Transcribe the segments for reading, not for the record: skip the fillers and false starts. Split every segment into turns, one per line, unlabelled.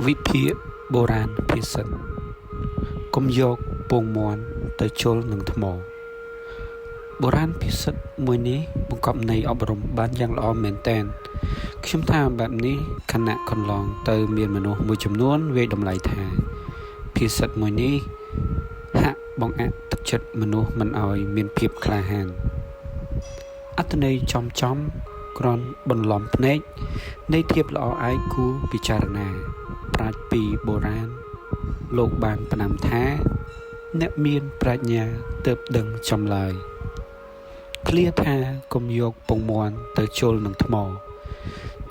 វិភាគបុរាណភាសិនកុំយកពងមាន់ទៅជល់នឹងថ្មបុរាណភាសិនមួយនេះបង្កប់ន័យអប់រំបានយ៉ាងល្អមែនទែនខ្ញុំថាបែបនេះខណៈកន្លងទៅមានមនុស្សមួយចំនួនវាយតម្លៃថាភាសិនមួយនេះហាក់បង្អាក់ទឹកចិត្តមនុស្សមិនឲ្យមានភាពក្លាហានអត្ថន័យចំក្រន់បន្លំភ្នែកនៃធៀបល្អឯកគួរពិចារណាប្រាជ្ញពីបុរាណលោកបានផ្ដាំថាអ្នកមានប្រាជ្ញាទើបដឹងចម្លើយឃ្លាថាកុំយកពងមាន់ទៅជល់នឹងថ្ម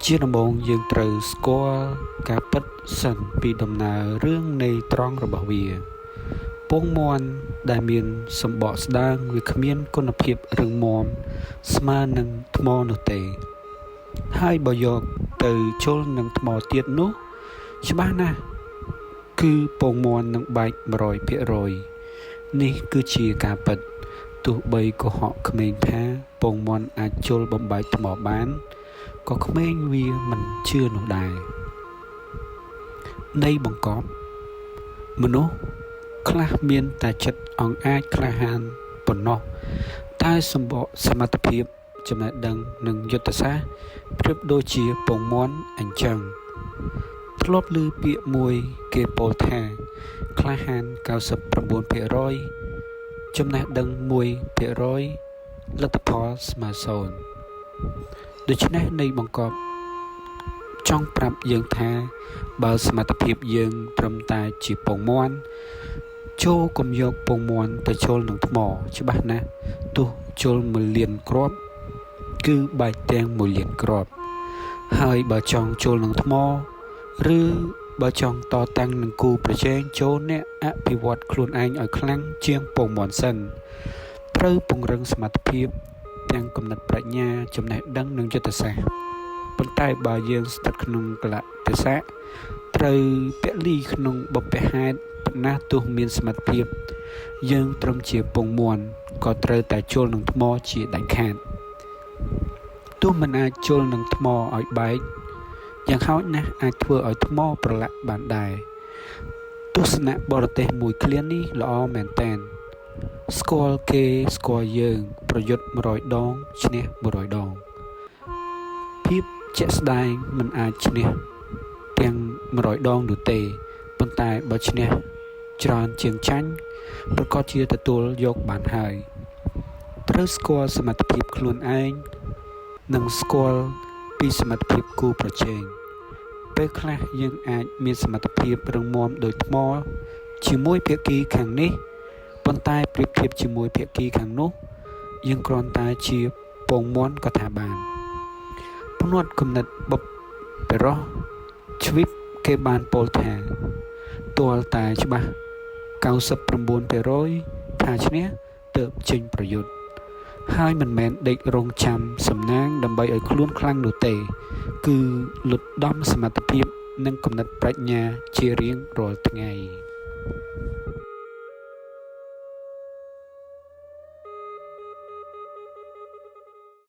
ជាដំបូងយើងត្រូវស្គាល់ការពិតសិនពីដំណើររឿងនៃត្រង់របស់វាពងមាន់ដែលមានសម្បកស្ដើងវាគ្មានគុណភាពរឹងមាំស្មើនឹងថ្មនោះទេហើយបើយកទៅជល់នឹងថ្មទៀតនោះច្បាស់ណាស់គឺពងមាន់នឹងបែក 100% នេះគឺជាការពិតទោះបីកុហកក្មេងថាពងមាន់អាចជល់បំបែកថ្មបានក៏ក្មេងវាមិនជឿនោះដែរនៃបង្កប់មនុស្សខ្លះមានតែចិត្តអង្អាចក្លាហានប៉ុណ្ណោះតែសម្បកសមត្ថភាពចំណេះដឹងនិងយុទ្ធសាស្ត្រប្រៀបដូចជាពងមាន់អញ្ចឹងធ្លាប់ឮពាក្យមួយគេពោលថាក្លាហាន 99% ចំណេះដឹង 1% លទ្ធផលស្មើ0ដូច្នេះនៃបង្កប់ចង់ប្រាប់យើងថាបើសមត្ថភាពយើងត្រឹមតែជាពងមាន់ចូលកុំយកពងមាន់ទៅជល់នឹងថ្មច្បាស់ណាស់ទោះជល់1លានគ្រាប់គឺបែកទាំង1លានគ្រាប់ហើយបើចង់ជល់នឹងថ្មឬបើចង់តតាំងនឹងគូប្រជែងចូលអ្នកអភិវឌ្ឍខ្លួនឯងឲ្យខ្លាំងជាងពងមាន់សិនត្រូវពង្រឹងសមត្ថភាពទាំងគំនិតប្រាជ្ញាចំណេះដឹងនិងយុទ្ធសាស្ត្រប៉ុន្តែបើយើងស្ថិតក្នុងកលៈទេសៈត្រូវពលីក្នុងបុព្វហេតុប៉ុណ្ណាទោះមានសមត្ថភាពយើងត្រឹមជាពងមាន់ក៏ត្រូវតែជល់នឹងថ្មជាដាច់ខាតទោះមិនអាចជល់នឹងថ្មឲ្យបែកយ៉ាងហោចណាស់អាចធ្វើឲ្យថ្មប្រឡាក់បានដែរទស្សនៈបរទេសមួយឃ្លានេះល្អមែនតែនស្គាល់គេស្គាល់យើងប្រយុទ្ធ100ដងឈ្នះ100ដងភាពជាក់ស្ដែងមិនអាចឈ្នះទាំង100ដងនោះទេប៉ុន្តែបើឈ្នះច្រើនជាងចាញ់ប្រកាសជាទទួលយកបានហើយត្រូវស្គាល់សមត្ថភាពខ្លួនឯងនិងស្គាល់ពីសមត្ថភាពគូប្រជែងពេលខ្លះយើងអាចមានសមត្ថភាពរឹងមាំដូចថ្មជាមួយភាគីខាងនេះប៉ុន្តែប្រៀបធៀបជាមួយភាគីខាងនោះយើងគ្រាន់តែជាពងមាន់ក៏ថាបានផ្នត់គំនិតបុព្វរោះជ្វីបគេបានពោលថាទាល់តែច្បាស់ 99% ថាឈ្នះទើបចេញប្រយុទ្ធហើយមិនមែនដេករងចាំសំណាងដើម្បីឲ្យខ្លួនខ្លាំងនោះទេគឺលុតដំសមត្ថភាពនិងគំនិតប្រាជ្ញាជារៀងរាល់ថ្ងៃ